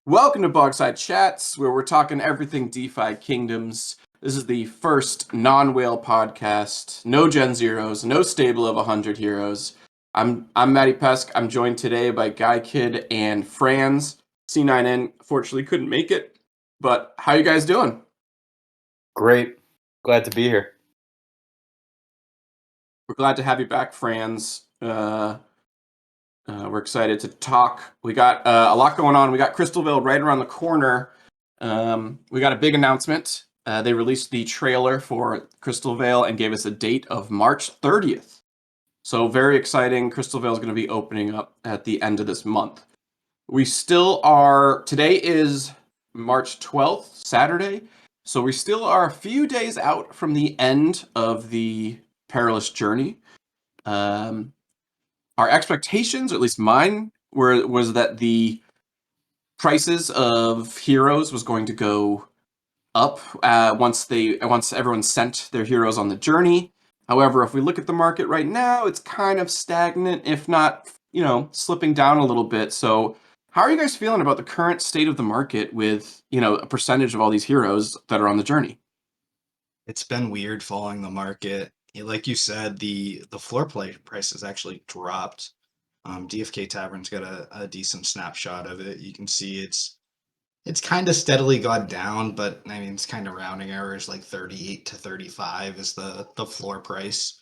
Welcome to Bogside Chats, where we're talking everything DeFi Kingdoms. This is the first non-whale podcast. No Gen Zeros, no stable of 100 heroes. I'm Matty Pesk. I'm joined today by Guy Kid and Franz. C9N fortunately couldn't make it, but how you guys doing? Great. Glad to be here. We're glad to have you back, Franz. We're excited to talk. We got a lot going on. We got Crystalvale right around the corner. We got a big announcement. They released the trailer for Crystalvale and gave us a date of March 30th. So very exciting. Crystalvale is going to be opening up at the end of this month. We still are, today is March 12th, Saturday. So we still are a few days out from the end of the Perilous Journey. Our expectations, or at least mine, was that the prices of heroes was going to go up once everyone sent their heroes on the journey. However, if we look at the market right now, it's kind of stagnant, if not, slipping down a little bit. So how are you guys feeling about the current state of the market with, a percentage of all these heroes that are on the journey? It's been weird following the market. Like you said, the floor play price has actually dropped. DFK Tavern's got a decent snapshot of it. You can see it's kind of steadily gone down, but I mean it's kind of rounding errors, like 38 to 35 is the floor price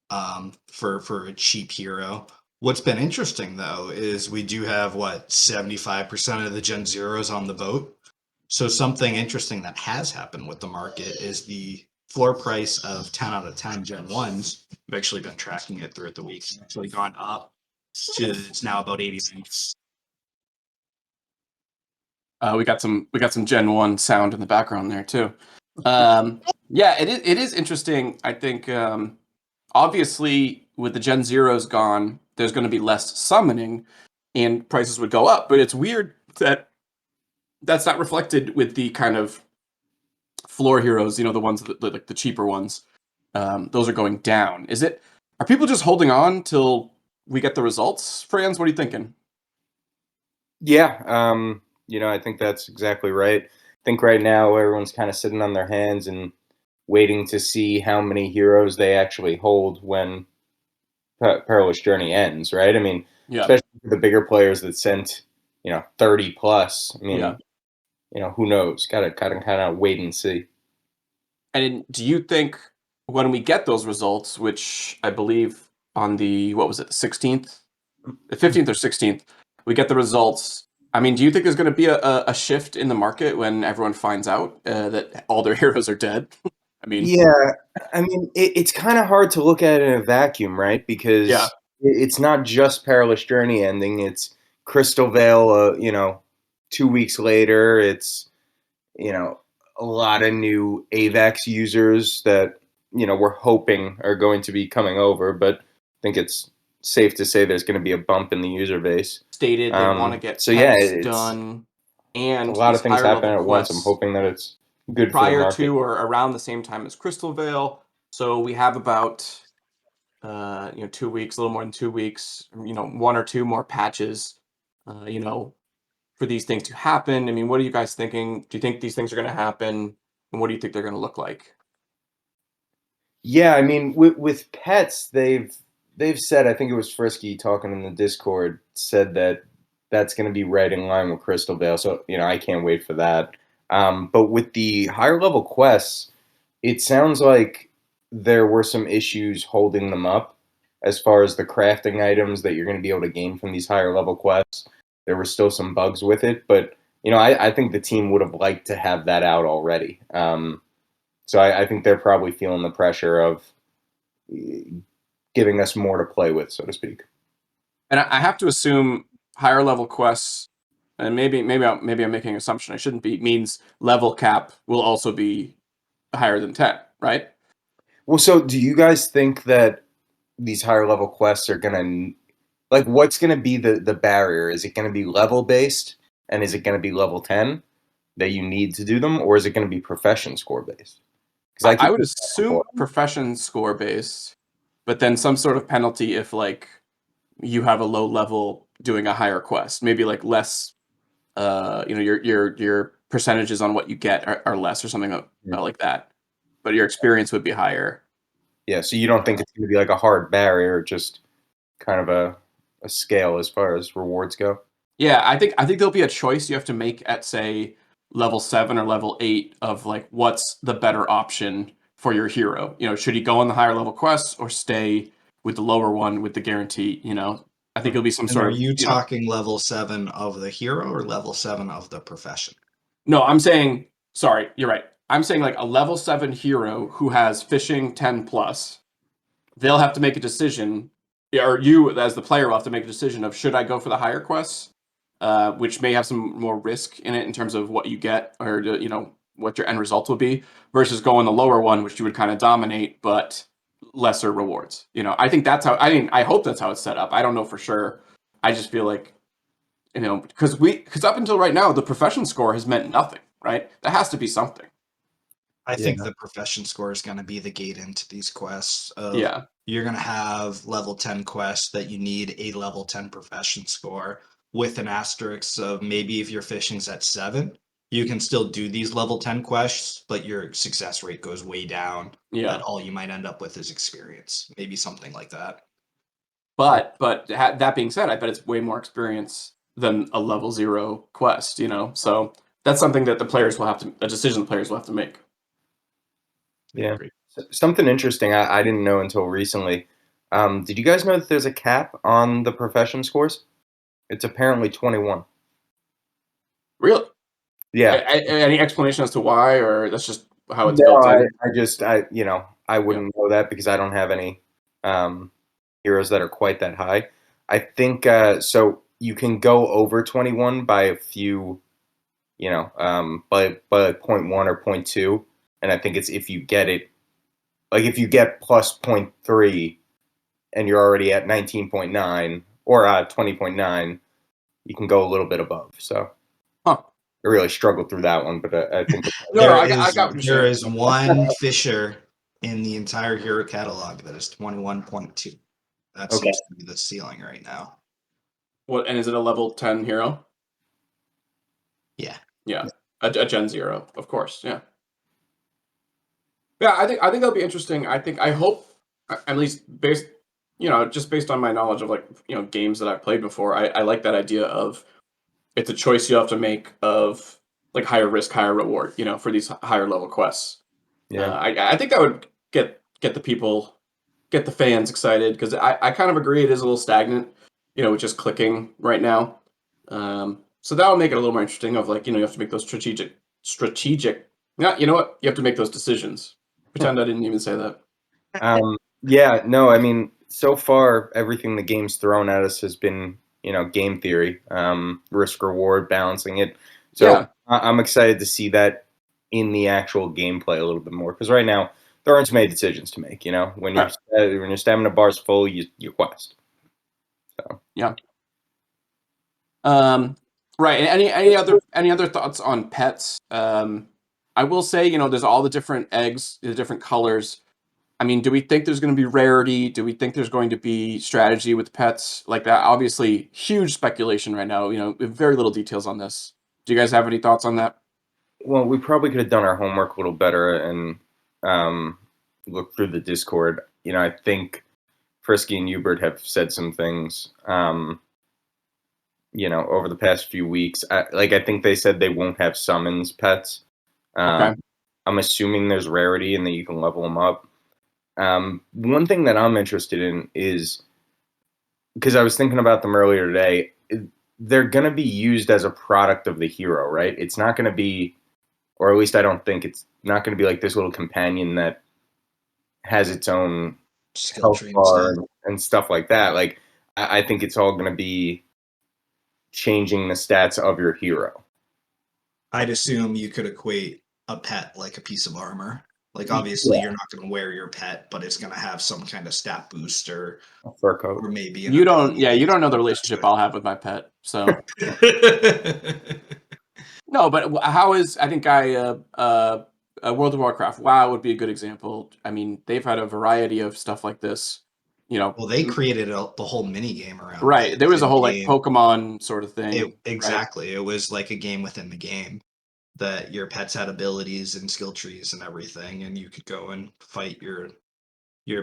for a cheap hero. What's been interesting though is we do have 75% of the Gen Zeros on the boat. So something interesting that has happened with the market is the floor price of 10 out of 10 Gen 1s. I've actually been tracking it throughout the week. It's actually gone up to, it's now about 80 cents. We got some Gen 1 sound in the background there too. Yeah, it is interesting. I think obviously with the Gen Zeros gone, there's going to be less summoning and prices would go up. But it's weird that that's not reflected with the kind of floor heroes, the ones that, like the cheaper ones. Those are going down. Are people just holding on till we get the results? Franz, what are you thinking? Yeah, I think that's exactly right. I think right now everyone's kind of sitting on their hands and waiting to see how many heroes they actually hold when Perilous Journey ends, right? I mean, especially for the bigger players that sent, 30 plus. I mean, who knows? Gotta kind of wait and see. And do you think when we get those results, which I believe on the, 16th? The 15th or 16th, we get the results. I mean, do you think there's going to be a shift in the market when everyone finds out that all their heroes are dead? It's kind of hard to look at it in a vacuum, right? Because it's not just Perilous Journey ending. It's Crystalvale, 2 weeks later. It's, a lot of new AVAX users that, we're hoping are going to be coming over. But I think it's safe to say there's going to be a bump in the user base. Stated they want to get it's done, and a lot of things happen at once. I'm quests hoping that it's good for the prior market. to or around the same time as Crystalvale. So we have about 2 weeks, a little more than 2 weeks, 1 or 2 more patches, for these things to happen. I mean, what are you guys thinking? Do you think these things are going to happen? And what do you think they're going to look like? Yeah, I mean, with pets, they've said, I think it was Frisky talking in the Discord, said that that's going to be right in line with Crystalvale. So, I can't wait for that. But with the higher level quests, it sounds like there were some issues holding them up as far as the crafting items that you're going to be able to gain from these higher level quests. There were still some bugs with it, but I think the team would have liked to have that out already. So I think they're probably feeling the pressure of giving us more to play with, so to speak. And I have to assume higher level quests, and maybe I'm making an assumption I shouldn't be, means level cap will also be higher than 10, right? Well, so do you guys think that these higher level quests are going to, what's going to be the barrier? Is it going to be level based, and is it going to be level 10 that you need to do them, or is it going to be profession score based? I would assume profession score based, but then some sort of penalty if you have a low level doing a higher quest, maybe less your percentages on what you get are less or something like that, but your experience would be higher. Yeah, so you don't think it's going to be like a hard barrier, just kind of a scale as far as rewards go? Yeah, I think there'll be a choice you have to make at, say, level 7 or level 8 of like what's the better option for your hero. Should he go on the higher level quests or stay with the lower one with the guarantee? I think it'll be some And sort are of you talking level 7 of the hero or level 7 of the profession? No, I'm saying, sorry, you're right. I'm saying like a level 7 hero who has fishing 10 plus, they'll have to make a decision, or you as the player will have to make a decision of should I go for the higher quests, which may have some more risk in it in terms of what you get or what your end results will be, versus going the lower one, which you would kind of dominate, but lesser rewards. I think that's how. I hope that's how it's set up. I don't know for sure. I just feel like because up until right now the profession score has meant nothing, right? That has to be something. I Yeah. think the profession score is going to be the gate into these quests. Yeah. You're going to have level 10 quests that you need a level 10 profession score with an asterisk of maybe if your fishing's at 7, you can still do these level 10 quests, but your success rate goes way down. Yeah. That all you might end up with is experience. Maybe something like that. But that being said, I bet it's way more experience than a level 0 quest, So that's something that a decision the players will have to make. Yeah. Something interesting I didn't know until recently. Did you guys know that there's a cap on the profession scores? It's apparently 21. Really? Yeah. Any explanation as to why, or that's just how it's No, built in? I wouldn't know that because I don't have any heroes that are quite that high. I think so you can go over 21 by a few, by like point 0.1 or point 0.2, and I think it's if you get it, like if you get plus point 0.3 and you're already at 19.9 or 20.9, you can go a little bit above. So Huh. I really struggled through that one, but I think No, I got what you're There saying. is one fisher in the entire hero catalog that is 21.2. That Okay. seems to be the ceiling right now. What, and is it a level 10 hero? Yeah. Yeah. A Gen 0, of course. Yeah. Yeah, I think that'll be interesting. I hope, at least just based on my knowledge of like games that I've played before, I like that idea of it's a choice you have to make of like higher risk, higher reward, for these higher level quests. Yeah. I think that would get the people, get the fans excited because I kind of agree it is a little stagnant, with just clicking right now. So that'll make it a little more interesting. Of like you have to make those strategic. Yeah, you know what? You have to make those decisions. Pretend I didn't even say that. Yeah, no, I mean, so far everything the game's thrown at us has been, game theory, risk reward, balancing it. So Yeah. I'm excited to see that in the actual gameplay a little bit more because right now there aren't so many decisions to make. When Right. when your stamina bar's full, you quest. So Yeah. Right. And any other thoughts on pets? I will say, there's all the different eggs, the different colors. I mean, do we think there's going to be rarity? Do we think there's going to be strategy with pets like that? Obviously, huge speculation right now. With very little details on this. Do you guys have any thoughts on that? well, we probably could have done our homework a little better and looked through the Discord. I think Frisky and Hubert have said some things. Over the past few weeks. I think they said they won't have summons pets. Okay. I'm assuming there's rarity and that you can level them up. One thing that I'm interested in is because I was thinking about them earlier today. They're going to be used as a product of the hero, right? It's not going to be, or at least I don't think it's not going to be like this little companion that has its own Skill health tree bar instead. and stuff like that. Like, I think it's all going to be changing the stats of your hero. I'd assume you could equate a pet like a piece of armor. Like obviously you're not going to wear your pet, but it's going to have some kind of stat boost or Fur coat. maybe an You don't. ability Yeah, you based don't know the on relationship I'll have with my pet. So that. no, but how is I think World of Warcraft? WoW would be a good example. I mean, they've had a variety of stuff like this Well, they created the whole mini game around right. it. There was a whole like In-game. Pokemon sort of thing. Right? Exactly. It was like a game within the game that your pets had abilities and skill trees and everything, and you could go and fight your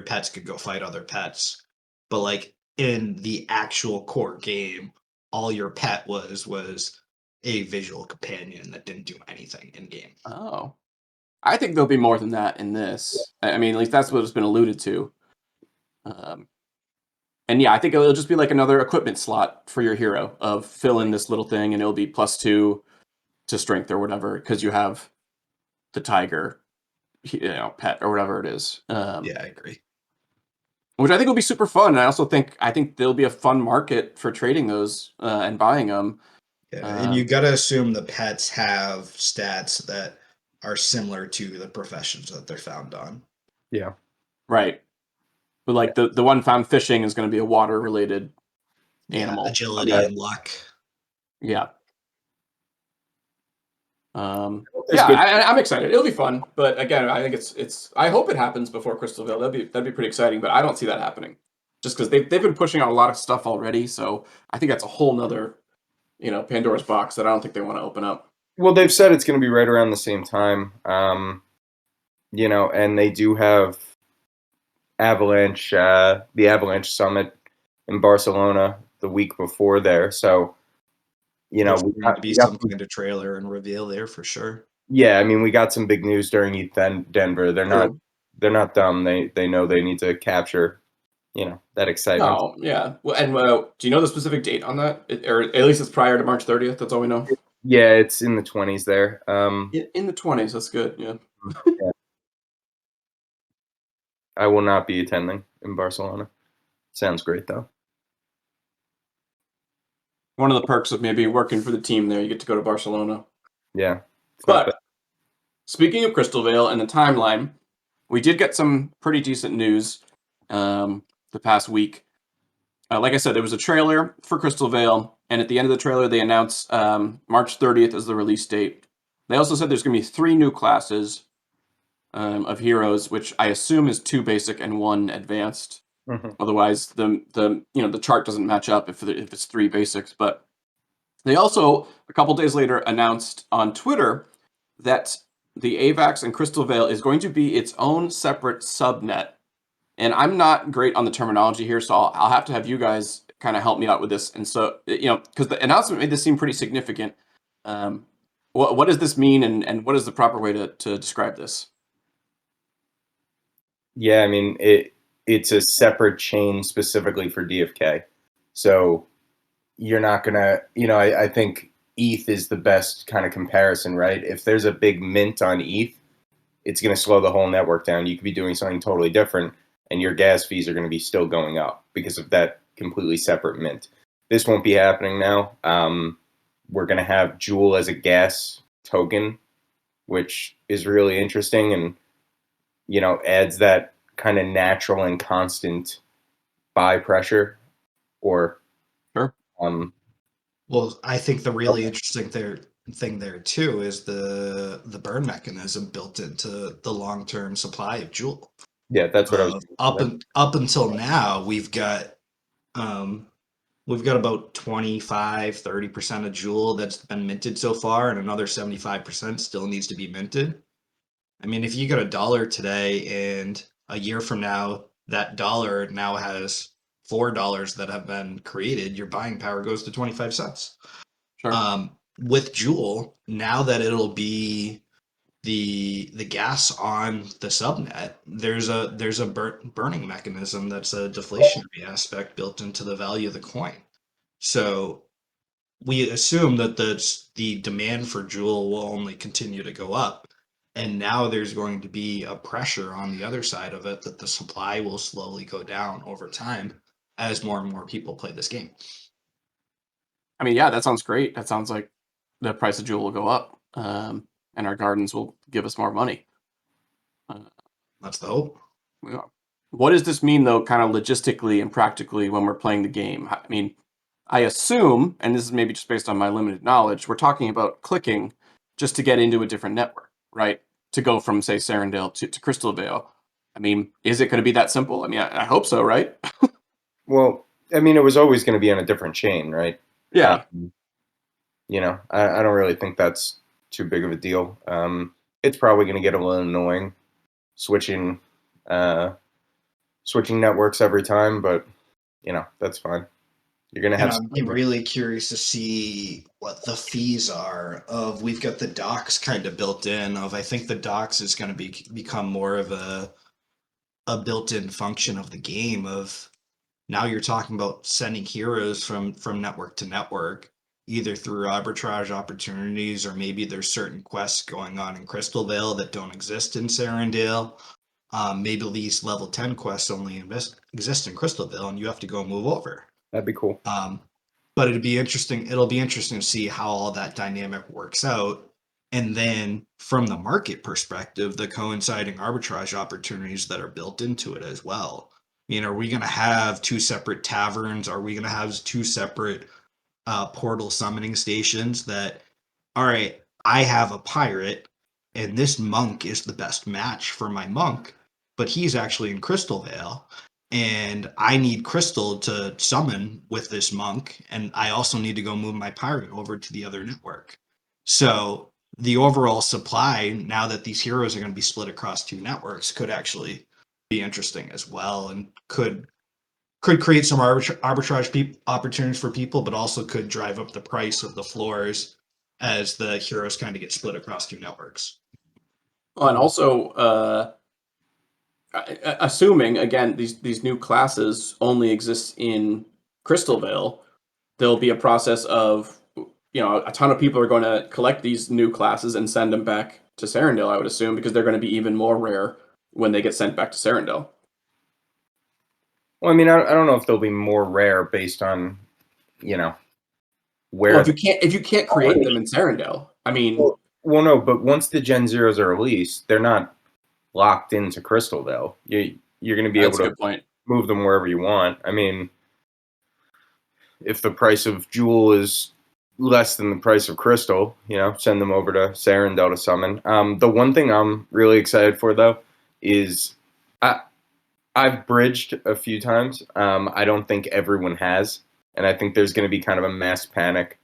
pets could go fight other pets. But like in the actual core game, all your pet was a visual companion that didn't do anything in game. Oh, I think there'll be more than that in this. I mean, at least that's what has been alluded to. Um, and yeah, I think it'll just be like another equipment slot for your hero of fill in this little thing, and it'll be +2 to strength or whatever because you have the tiger, pet or whatever it is. Yeah, I agree. Which I think will be super fun. I also think there'll be a fun market for trading those and buying them. Yeah, and you got to assume the pets have stats that are similar to the professions that they're found on. Yeah. Right. But like the one found fishing is going to be a water related animal. Agility and luck. Yeah. There's good- I'm excited. It'll be fun, but again, I think it's. I hope it happens before Crystalvale. That'd be pretty exciting, but I don't see that happening. Just because they've been pushing out a lot of stuff already, so I think that's a whole nother, Pandora's box that I don't think they want to open up. Well, they've said it's going to be right around the same time. And they do have the AVAX Summit in Barcelona the week before there. So, There's we going to be some kind of trailer and reveal there for sure. Yeah, I mean, we got some big news during ETH Denver. They're not dumb. They know they need to capture, that excitement. Oh, yeah. Well, and do you know the specific date on that? Or at least it's prior to March 30th. That's all we know. Yeah, it's in the 20s there. In the 20s. That's good. Yeah. Yeah. I will not be attending in Barcelona. Sounds great though. One of the perks of maybe working for the team there, you get to go to Barcelona. Yeah. But speaking of Crystalvale and the timeline, we did get some pretty decent news the past week. Like I said, there was a trailer for Crystalvale, and at the end of the trailer, they announced March 30th as the release date. They also said there's going to be 3 new classes of heroes, which I assume is 2 basic and 1 advanced. Mm-hmm. Otherwise, the chart doesn't match up if it's 3 basics. But they also a couple days later announced on Twitter that the AVAX and Crystalvale is going to be its own separate subnet. And I'm not great on the terminology here, so I'll have to have you guys kind of help me out with this. And so, because the announcement made this seem pretty significant. What does this mean, and what is the proper way to describe this? Yeah, I mean, it's a separate chain specifically for DFK. So you're not going to, I think ETH is the best kind of comparison, right? If there's a big mint on ETH, it's going to slow the whole network down. You could be doing something totally different, and your gas fees are going to be still going up because of that completely separate mint. This won't be happening now. We're going to have Joule as a gas token, which is really interesting and, adds that kind of natural and constant buy pressure or Sure. Well, I think the really interesting thing there too is the burn mechanism built into the long-term supply of Joule. Yeah, that's what I was up until now. We've got about 25-30% of Joule that's been minted so far, and another 75% still needs to be minted. I mean, if you got $1 today, and a year from now, that dollar now has $4 that have been created, your buying power goes to 25 cents. Sure. With Joule, now that it'll be the gas on the subnet, there's a burning mechanism that's a deflationary aspect built into the value of the coin. So we assume that the demand for Joule will only continue to go up. And now there's going to be a pressure on the other side of it that the supply will slowly go down over time as more and more people play this game. I mean, yeah, that sounds great. That sounds like the price of Joule will go up, and our gardens will give us more money. That's the hope. Yeah. What does this mean, though, kind of logistically and practically when we're playing the game? I mean, I assume, and this is maybe just based on my limited knowledge, we're talking about clicking just to get into a different network, right? To go from, say, Serendale to Crystalvale. I mean, is it going to be that simple? I mean, I hope so, right? Well, I mean, it was always going to be on a different chain, right? Yeah. I don't really think that's too big of a deal. It's probably going to get a little annoying switching switching networks every time, but that's fine. You're going to And have I'd be really curious to see what the fees are of we've got the docks kind of built in of I think the docks is going to become more of a built-in function of the game of now you're talking about sending heroes from network to network either through arbitrage opportunities or maybe there's certain quests going on in Crystalvale that don't exist in Serendale. Maybe these level 10 quests only exist in Crystalvale and you have to go move over. That'd be cool. But it'll be interesting to see how all that dynamic works out. And then from the market perspective, the coinciding arbitrage opportunities that are built into it as well. Are we going to have two separate taverns? Are we going to have two separate portal summoning stations that, all right, I have a pirate and this monk is the best match for my monk, but he's actually in Crystalvale and I need Crystal to summon with this monk, and I also need to go move my pirate over to the other network. So the overall supply, now that these heroes are going to be split across two networks, could actually be interesting as well, and could create some arbitrage opportunities for people, but also could drive up the price of the floors as the heroes kind of get split across two networks. Oh, and also, assuming again these new classes only exist in Crystalvale, there'll be a process of a ton of people are going to collect these new classes and send them back to Serendale, I would assume, because they're going to be even more rare when they get sent back to Serendale. Well, I mean, I don't know if they'll be more rare based on where. Well, if you can't create them in Serendale, I mean. Well, no, but once the Gen Zeros are released, they're not locked into Crystalvale. You're going to be able to move them wherever you want. I mean, if the price of Jewel is less than the price of Crystal, send them over to Serendale to summon. The one thing I'm really excited for, though, is I've bridged a few times. I don't think everyone has, and I think there's going to be kind of a mass panic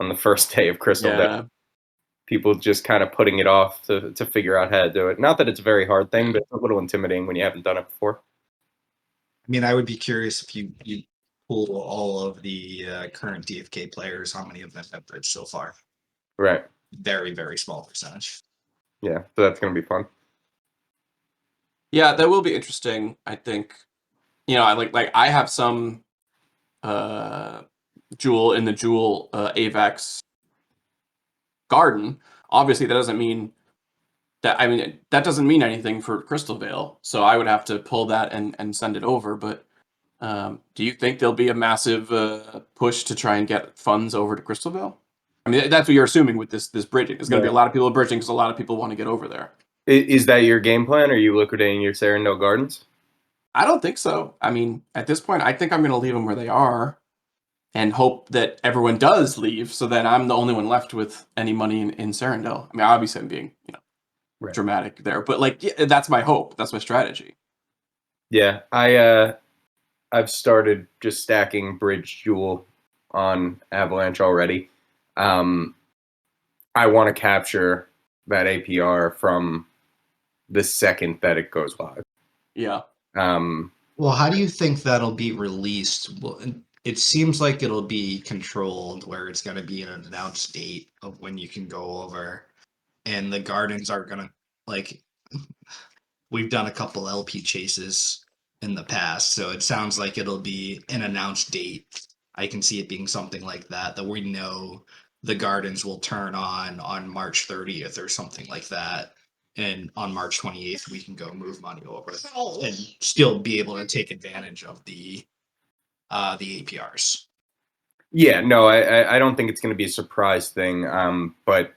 on the first day of Crystalvale. Yeah. People just kind of putting it off to figure out how to do it. Not that it's a very hard thing, but it's a little intimidating when you haven't done it before. I mean, I would be curious if you pull all of the current DFK players, how many of them have bridged so far? Right. Very, very small percentage. Yeah, so that's going to be fun. Yeah, that will be interesting, I think. I have some Jewel in the Jewel AVAX garden. Obviously, that doesn't mean that doesn't mean anything for Crystalvale. So I would have to pull that and send it over. But do you think there'll be a massive push to try and get funds over to Crystalvale? I mean, that's what you're assuming with this bridging. There's going to be a lot of people bridging because a lot of people want to get over there. Is that your game plan? Are you liquidating your Serendale Gardens? I don't think so. I mean, at this point, I think I'm going to leave them where they are and hope that everyone does leave, so then I'm the only one left with any money in Serendale. I mean, obviously I'm being, Right. dramatic there, but that's my hope. That's my strategy. Yeah, I've started just stacking Bridge Jewel on Avalanche already. I want to capture that APR from the second that it goes live. Yeah. Well, how do you think that'll be released? Well, it seems like it'll be controlled, where it's going to be an announced date of when you can go over, and the gardens are going to, we've done a couple LP chases in the past, so it sounds like it'll be an announced date. I can see it being something like that we know the gardens will turn on March 30th or something like that. And on March 28th, we can go move money over and still be able to take advantage of the APRs. Yeah, no, I don't think it's going to be a surprise thing. But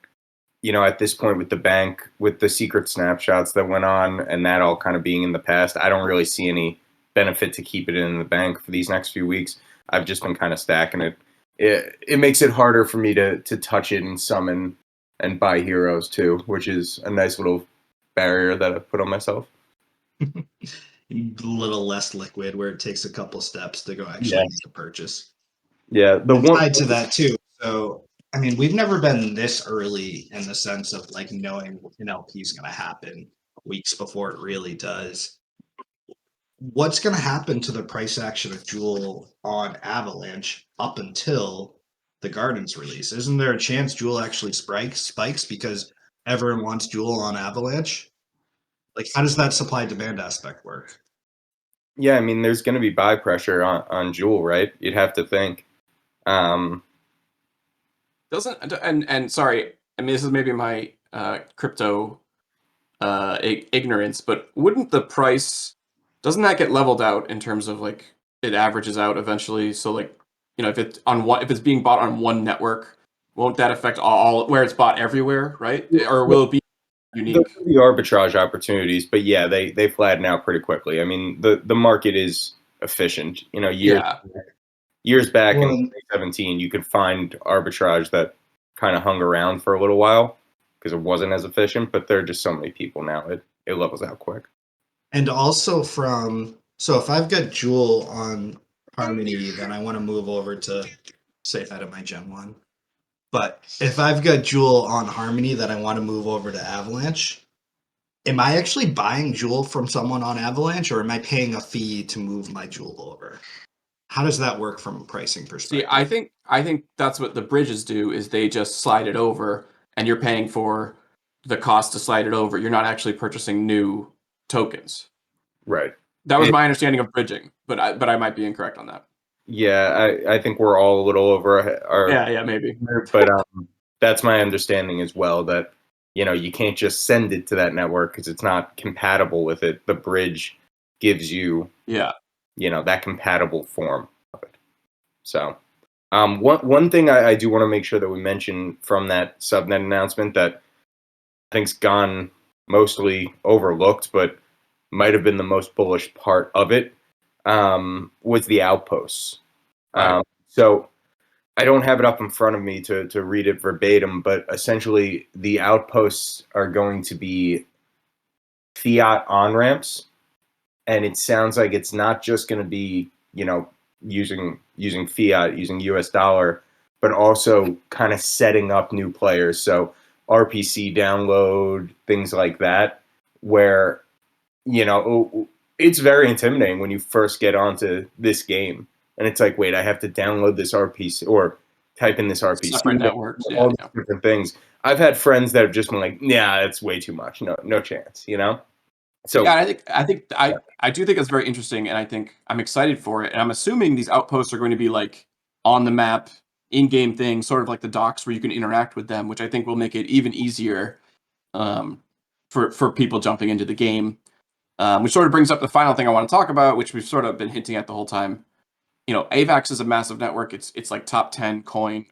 at this point with the bank, with the secret snapshots that went on and that all kind of being in the past, I don't really see any benefit to keep it in the bank for these next few weeks. I've just been kind of stacking it. It makes it harder for me to touch it and summon and buy heroes too, which is a nice little barrier that I've put on myself. A little less liquid, where it takes a couple steps to go actually Yeah. make a purchase. Yeah, the And one. tied to that too. So, I mean, we've never been this early in the sense of like knowing an LP is going to happen weeks before it really does. What's going to happen to the price action of Jewel on Avalanche up until the Gardens release? Isn't there a chance Jewel actually spikes because everyone wants Jewel on Avalanche? Like, how does that supply demand aspect work? Yeah, I mean, there's going to be buy pressure on Jewel, right? You'd have to think. Um, Doesn't and sorry, I mean this is maybe my crypto ignorance, but wouldn't the price doesn't that get leveled out in terms of like it averages out eventually? So like if it's on one if it's being bought on one network, won't that affect all where it's bought everywhere, right? Or will it be There'll unique? be arbitrage opportunities, but yeah, they flatten out pretty quickly. I mean, the market is efficient. Yeah, Years back in Well, 2017, you could find arbitrage that kind of hung around for a little while because it wasn't as efficient. But there are just so many people now; it levels out quick. and also so if I've got Jewel on Harmony, then I want to move over to say hi to my Gen 1. But if I've got Jewel on Harmony that I want to move over to Avalanche, am I actually buying Jewel from someone on Avalanche, or am I paying a fee to move my Jewel over? How does that work from a pricing see, I perspective? think that's what the bridges do is they just slide it over, and you're paying for the cost to slide it over. You're not actually purchasing new tokens. Right. That was It, my understanding of bridging, but I might be incorrect on that. yeah, I think we're all a little over our Yeah, maybe. but that's my understanding as well. That you can't just send it to that network because it's not compatible with it. The bridge gives you Yeah. that compatible form of it. So, one thing I do want to make sure that we mention from that subnet announcement that I think's gone mostly overlooked, but might have been the most bullish part of it, was the outposts. Right. So I don't have it up in front of me to read it verbatim, but essentially the outposts are going to be fiat on ramps, and it sounds like it's not just going to be using fiat, using US dollar, but also kind of setting up new players. So RPC download, things like that, where it's very intimidating when you first get onto this game, and it's like, wait, I have to download this RPC or type in this Separate RPC, networks. Yeah, all these yeah. different things. I've had friends that have just been like, "Yeah, it's way too much. No chance." So Yeah, I do think it's very interesting, and I think I'm excited for it. And I'm assuming these outposts are going to be like on the map, in-game things, sort of like the docks where you can interact with them, which I think will make it even easier um, for people jumping into the game. Which sort of brings up the final thing I want to talk about, which we've sort of been hinting at the whole time. AVAX is a massive network. It's like top 10 coin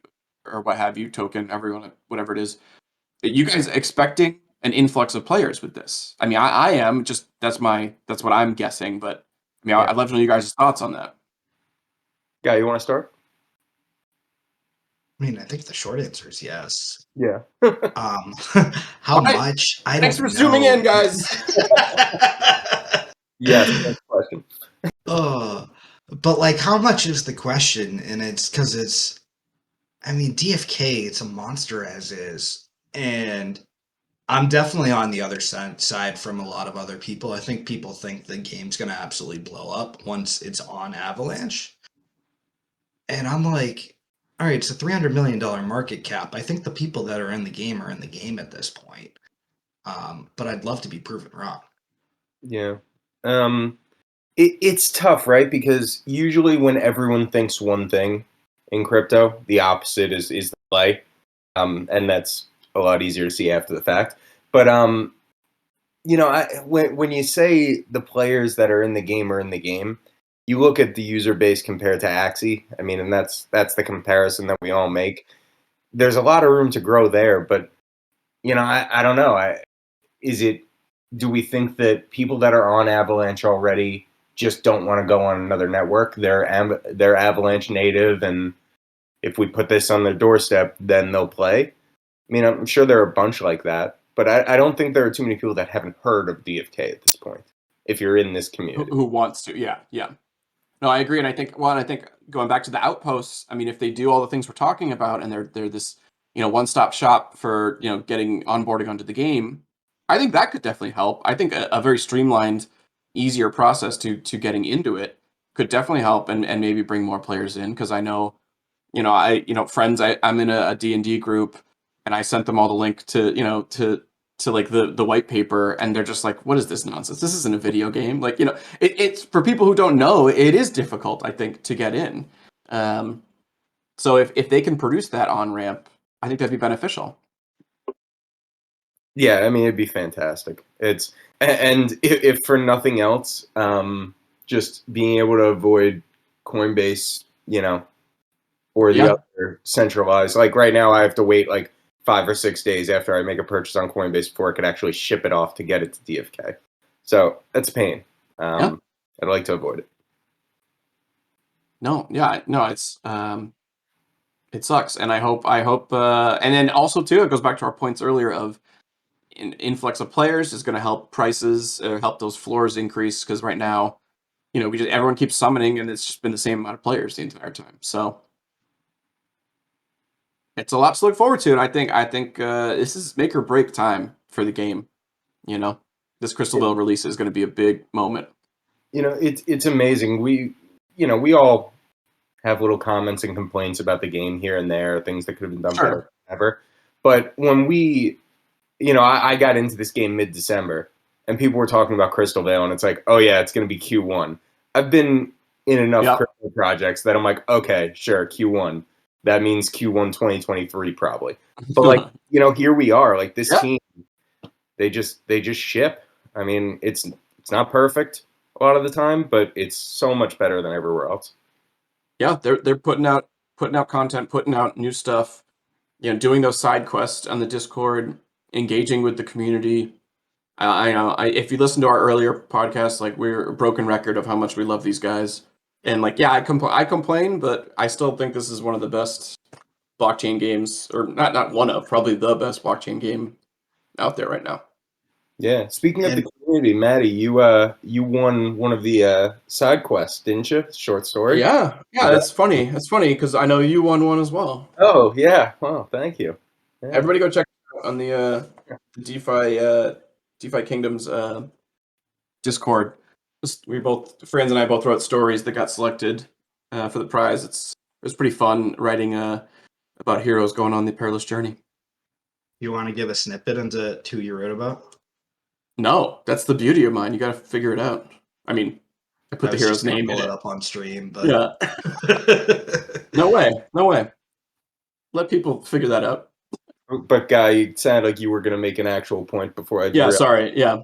or what have you, token, everyone, whatever it is. You guys expecting an influx of players with this? I mean, I am just that's what I'm guessing, but I mean, yeah, I'd love to know you guys' thoughts on that. Guy, you want to start? I mean, I think the short answer is yes. Yeah. Um, how All right, much? I thanks don't for zooming in, know. guys. Yes. Next question. Oh, but like, how much is the question? And it's because I mean, DFK, it's a monster as is. And I'm definitely on the other side from a lot of other people. I think people think the game's going to absolutely blow up once it's on Avalanche. And I'm like, all right, it's a $300 million market cap. I think the people that are in the game are in the game at this point. But I'd love to be proven wrong. Yeah. It's tough, right? Because usually when everyone thinks one thing in crypto, the opposite is the play, and that's a lot easier to see after the fact. But when you say the players that are in the game are in the game, you look at the user base compared to Axie. I mean, and that's the comparison that we all make. There's a lot of room to grow there, but I don't know. Is it? Do we think that people that are on Avalanche already just don't want to go on another network? They're Avalanche native, and if we put this on their doorstep, then they'll play. I mean, I'm sure there are a bunch like that, but I don't think there are too many people that haven't heard of DFK at this point. if you're in this community. Who wants to? Yeah, yeah. No, I agree, and I think going back to the Outposts, I mean, if they do all the things we're talking about, and they're this one-stop shop for getting onboarding onto the game, I think that could definitely help. I think a very streamlined, easier process to getting into it could definitely help, and maybe bring more players in, because I know, friends, I'm in a D&D group, and I sent them all the link to like the white paper, and they're just like, what is this nonsense? This isn't a video game. Like, it's for people who don't know, it is difficult, I think, to get in. So if they can produce that on ramp, I think that'd be beneficial. Yeah, I mean, it'd be fantastic. And if for nothing else, just being able to avoid Coinbase, or the Yeah. other centralized. Like right now, I have to wait like 5 or 6 days after I make a purchase on Coinbase before I can actually ship it off to get it to DFK. So that's a pain. Yeah. I'd like to avoid it. No, yeah, no, it sucks, and I hope, and then also too, it goes back to our points earlier of influx of players is going to help prices, or help those floors increase, because right now, everyone keeps summoning, and it's just been the same amount of players the entire time. So it's a lot to look forward to, and I think this is make or break time for the game. This Crystalvale release is going to be a big moment. It's amazing. We all have little comments and complaints about the game here and there, things that could have been done better, ever. But when I got into this game mid-December, and people were talking about Crystalvale, and it's like, oh yeah, it's going to be Q1. I've been in enough crypto projects that I'm like, okay, sure, Q1. That means Q1 2023 probably. But here we are. Like this team, they just ship. I mean, it's not perfect a lot of the time, but it's so much better than everywhere else. Yeah, they're putting out content, putting out new stuff, doing those side quests on the Discord, engaging with the community. I know, if you listen to our earlier podcast, like, we're a broken record of how much we love these guys, and like, yeah, I complain, but I still think this is one of the best blockchain games, or not one of, probably the best blockchain game out there right now. Yeah. Speaking of the community, Matty, you won one of the side quests, didn't you? Short story. Yeah, that's funny. That's funny because I know you won one as well. Oh yeah. Well, thank you. Yeah. Everybody go check it out on the DeFi Kingdoms Discord. Franz and I both wrote stories that got selected for the prize. It was pretty fun writing about heroes going on the perilous journey. You want to give a snippet into who you wrote about? No, that's the beauty of mine. You got to figure it out. I mean, I put the hero's name in pull it. it up on stream, but yeah. No way. Let people figure that out. But Guy, it sounded like you were going to make an actual point before I. Yeah, sorry. Yeah,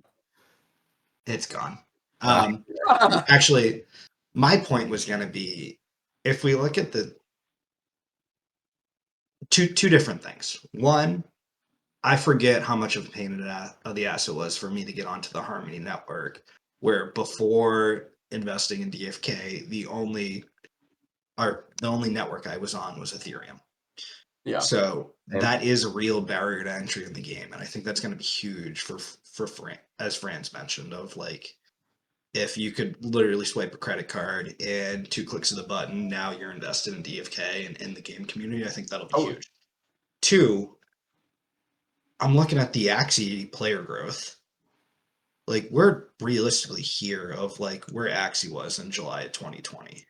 it's gone. Actually, my point was going to be, if we look at the two different things. One, I forget how much of a pain of the ass it was for me to get onto the Harmony network, where before investing in DFK, the only network I was on was Ethereum. Yeah. So that is a real barrier to entry in the game, and I think that's going to be huge for as Franz mentioned, of like, if you could literally swipe a credit card and 2 clicks of the button, now you're invested in DFK and in the game community. I think that'll be huge. 2, I'm looking at the Axie player growth. Like, we're realistically here of like where Axie was in July of 2020.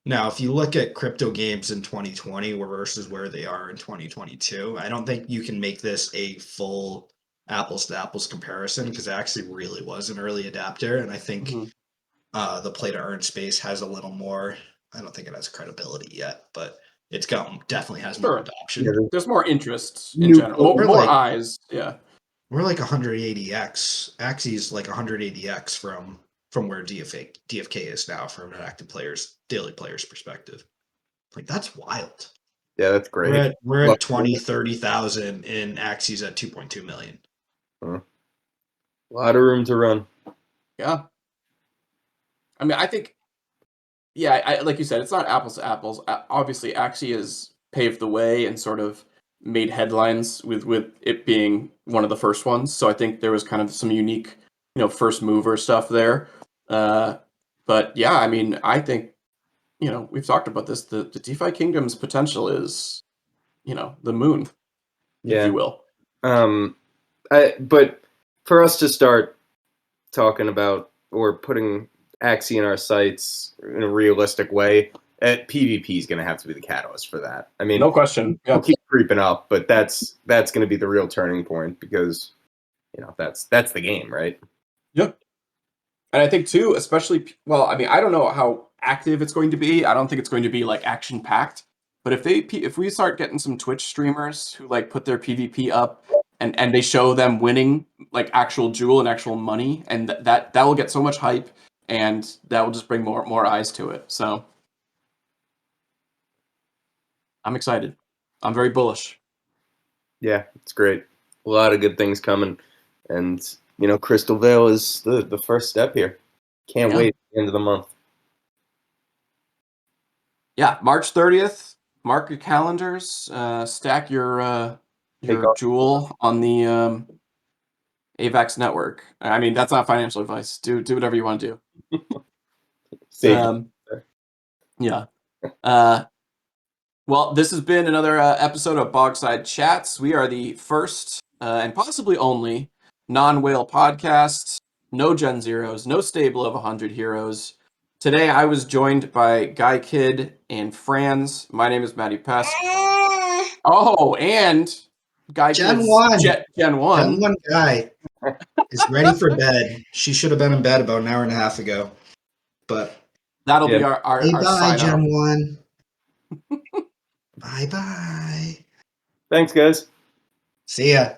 Now, if you look at crypto games in 2020 versus where they are in 2022, I don't think you can make this a full apples to apples comparison, because Axie really was an early adapter, and I think the play to earn space has a little more. I don't think it has credibility yet, but it's definitely has more adoption. Yeah, there's more interest in general. More eyes. Yeah. We're like 180x. Axie's like 180x from where DFK is now from an active daily players perspective. Like, that's wild. Yeah, that's great. We're at 20, 30,000, and Axie's at 2.2 million. A lot of room to run. Yeah. I mean, I think, yeah, like you said, it's not apples to apples. Obviously, Axie has paved the way and sort of made headlines with it being one of the first ones. So I think there was kind of some unique first mover stuff there. But yeah, I mean, I think, we've talked about this. The DeFi Kingdom's potential is, the moon, if you will. But for us to start talking about or putting Axie in our sights in a realistic way, PvP is going to have to be the catalyst for that. I mean, No question. Yeah. It'll keep creeping up, but that's going to be the real turning point because that's the game, right? Yep. And I think too, especially, well, I mean, I don't know how active it's going to be. I don't think it's going to be like action packed. But if we start getting some Twitch streamers who like put their PvP up and they show them winning like actual jewel and actual money, and that will get so much hype, and that will just bring more eyes to it. So I'm excited. I'm very bullish. Yeah, it's great. A lot of good things coming, and Crystalvale is the first step here. Can't wait at the end of the month. Yeah, March 30th. Mark your calendars. Stack your jewel on the AVAX network. I mean, that's not financial advice. Do whatever you want to do. Save. Yeah. Well, this has been another episode of Bogside Chats. We are the first and possibly only non-whale podcast. No Gen Zeros, no stable of 100 heroes. Today, I was joined by Guy Kid and Franz. My name is Matty Pest. Oh, and Guy Gen Kid's 1. Gen 1. Gen 1 Guy is ready for bed. She should have been in bed about an hour and a half ago. But that'll be our bye, sign Gen off. 1. Bye-bye. Thanks, guys. See ya.